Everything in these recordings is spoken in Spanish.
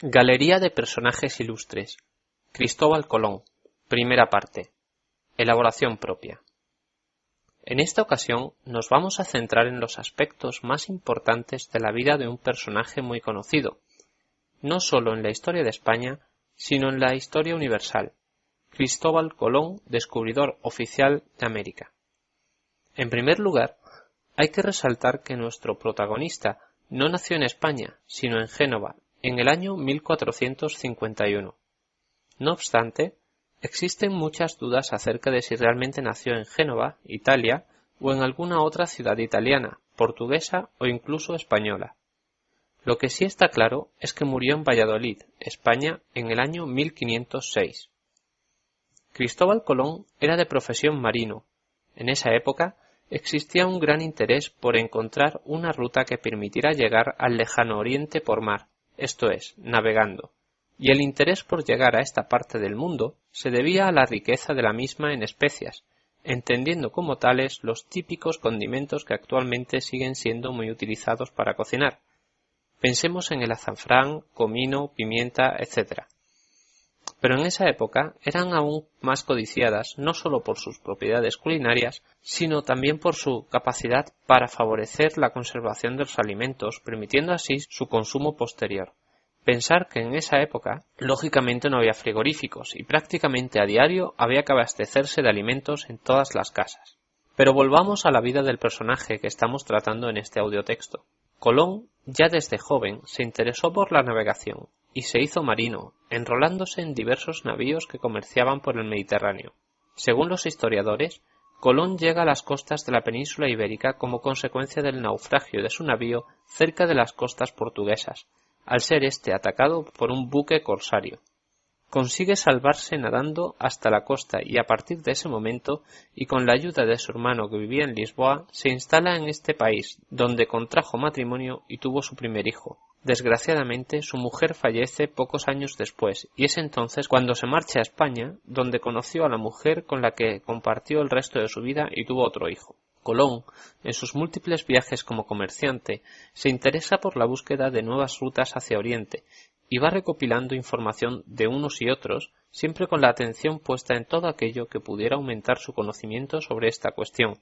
Galería de personajes ilustres. Cristóbal Colón. Primera parte. Elaboración propia. En esta ocasión nos vamos a centrar en los aspectos más importantes de la vida de un personaje muy conocido, no solo en la historia de España, sino en la historia universal. Cristóbal Colón, descubridor oficial de América. En primer lugar, hay que resaltar que nuestro protagonista no nació en España, sino en Génova, en el año 1451. No obstante, existen muchas dudas acerca de si realmente nació en Génova, Italia, o en alguna otra ciudad italiana, portuguesa o incluso española. Lo que sí está claro es que murió en Valladolid, España, en el año 1506. Cristóbal Colón era de profesión marino. En esa época existía un gran interés por encontrar una ruta que permitiera llegar al lejano oriente por mar, esto es, navegando, y el interés por llegar a esta parte del mundo se debía a la riqueza de la misma en especias, entendiendo como tales los típicos condimentos que actualmente siguen siendo muy utilizados para cocinar. Pensemos en el azafrán, comino, pimienta, etc. Pero en esa época eran aún más codiciadas no solo por sus propiedades culinarias, sino también por su capacidad para favorecer la conservación de los alimentos, permitiendo así su consumo posterior. Pensar que en esa época, lógicamente no había frigoríficos y prácticamente a diario había que abastecerse de alimentos en todas las casas. Pero volvamos a la vida del personaje que estamos tratando en este audiotexto. Colón, ya desde joven, se interesó por la navegación y se hizo marino, enrolándose en diversos navíos que comerciaban por el Mediterráneo. Según los historiadores, Colón llega a las costas de la península ibérica como consecuencia del naufragio de su navío cerca de las costas portuguesas, al ser este atacado por un buque corsario. Consigue salvarse nadando hasta la costa y a partir de ese momento, y con la ayuda de su hermano que vivía en Lisboa, se instala en este país, donde contrajo matrimonio y tuvo su primer hijo. Desgraciadamente, su mujer fallece pocos años después, y es entonces cuando se marcha a España, donde conoció a la mujer con la que compartió el resto de su vida y tuvo otro hijo. Colón, en sus múltiples viajes como comerciante, se interesa por la búsqueda de nuevas rutas hacia Oriente, y va recopilando información de unos y otros, siempre con la atención puesta en todo aquello que pudiera aumentar su conocimiento sobre esta cuestión.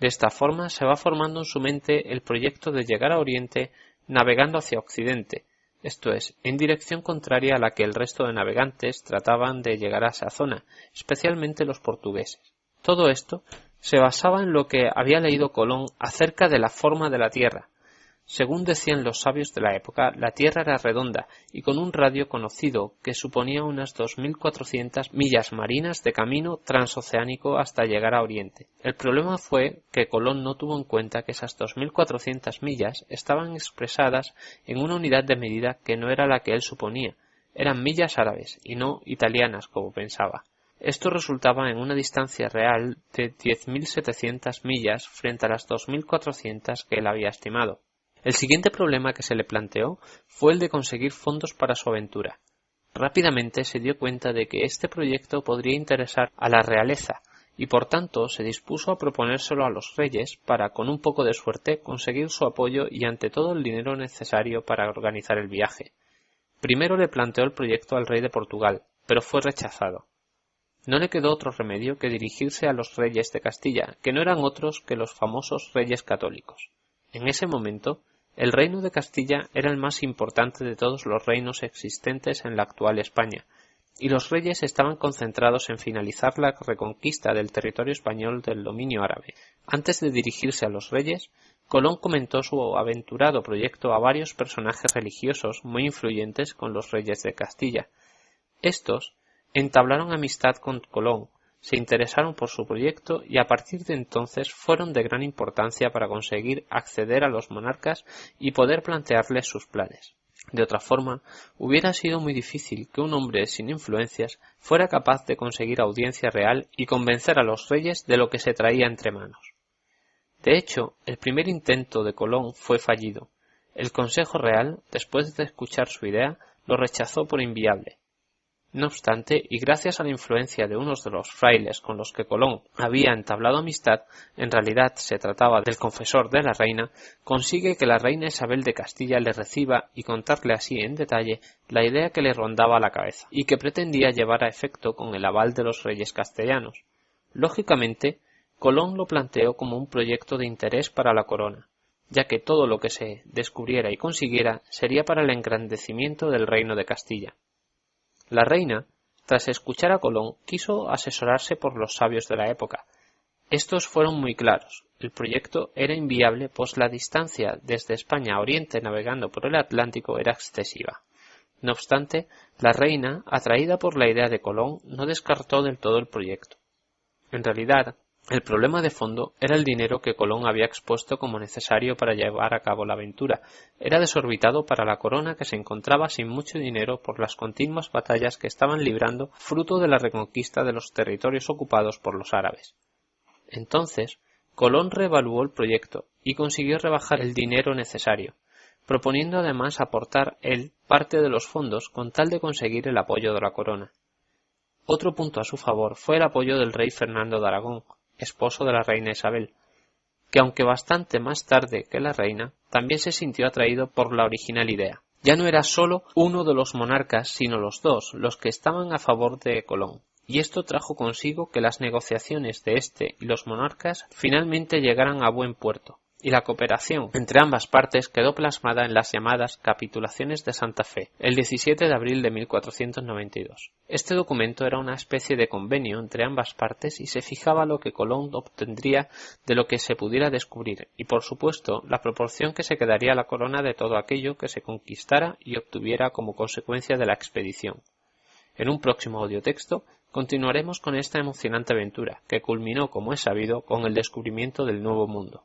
De esta forma se va formando en su mente el proyecto de llegar a Oriente navegando hacia Occidente, esto es, en dirección contraria a la que el resto de navegantes trataban de llegar a esa zona, especialmente los portugueses. Todo esto se basaba en lo que había leído Colón acerca de la forma de la Tierra. Según decían los sabios de la época, la Tierra era redonda y con un radio conocido que suponía unas 2400 millas marinas de camino transoceánico hasta llegar a Oriente. El problema fue que Colón no tuvo en cuenta que esas 2400 millas estaban expresadas en una unidad de medida que no era la que él suponía. Eran millas árabes y no italianas como pensaba. Esto resultaba en una distancia real de 10.700 millas frente a las 2.400 que él había estimado. El siguiente problema que se le planteó fue el de conseguir fondos para su aventura. Rápidamente se dio cuenta de que este proyecto podría interesar a la realeza y por tanto se dispuso a proponérselo a los reyes para, con un poco de suerte, conseguir su apoyo y ante todo el dinero necesario para organizar el viaje. Primero le planteó el proyecto al rey de Portugal, pero fue rechazado. No le quedó otro remedio que dirigirse a los reyes de Castilla, que no eran otros que los famosos reyes católicos. En ese momento, el reino de Castilla era el más importante de todos los reinos existentes en la actual España, y los reyes estaban concentrados en finalizar la reconquista del territorio español del dominio árabe. Antes de dirigirse a los reyes, Colón comentó su aventurado proyecto a varios personajes religiosos muy influyentes con los reyes de Castilla. Estos entablaron amistad con Colón, se interesaron por su proyecto y a partir de entonces fueron de gran importancia para conseguir acceder a los monarcas y poder plantearles sus planes. De otra forma, hubiera sido muy difícil que un hombre sin influencias fuera capaz de conseguir audiencia real y convencer a los reyes de lo que se traía entre manos. De hecho, el primer intento de Colón fue fallido. El Consejo Real, después de escuchar su idea, lo rechazó por inviable. No obstante, y gracias a la influencia de unos de los frailes con los que Colón había entablado amistad, en realidad se trataba del confesor de la reina, consigue que la reina Isabel de Castilla le reciba y contarle así en detalle la idea que le rondaba la cabeza y que pretendía llevar a efecto con el aval de los reyes castellanos. Lógicamente, Colón lo planteó como un proyecto de interés para la corona, ya que todo lo que se descubriera y consiguiera sería para el engrandecimiento del reino de Castilla. La reina, tras escuchar a Colón, quiso asesorarse por los sabios de la época. Estos fueron muy claros. El proyecto era inviable, pues la distancia desde España a Oriente navegando por el Atlántico era excesiva. No obstante, la reina, atraída por la idea de Colón, no descartó del todo el proyecto. En realidad, el problema de fondo era el dinero que Colón había expuesto como necesario para llevar a cabo la aventura. Era desorbitado para la corona, que se encontraba sin mucho dinero por las continuas batallas que estaban librando fruto de la reconquista de los territorios ocupados por los árabes. Entonces, Colón reevaluó el proyecto y consiguió rebajar el dinero necesario, proponiendo además aportar él parte de los fondos con tal de conseguir el apoyo de la corona. Otro punto a su favor fue el apoyo del rey Fernando de Aragón, esposo de la reina Isabel, que aunque bastante más tarde que la reina, también se sintió atraído por la original idea. Ya no era solo uno de los monarcas, sino los dos, los que estaban a favor de Colón, y esto trajo consigo que las negociaciones de éste y los monarcas finalmente llegaran a buen puerto, y la cooperación entre ambas partes quedó plasmada en las llamadas Capitulaciones de Santa Fe, el 17 de abril de 1492. Este documento era una especie de convenio entre ambas partes y se fijaba lo que Colón obtendría de lo que se pudiera descubrir y, por supuesto, la proporción que se quedaría a la corona de todo aquello que se conquistara y obtuviera como consecuencia de la expedición. En un próximo audiotexto continuaremos con esta emocionante aventura, que culminó, como es sabido, con el descubrimiento del Nuevo Mundo.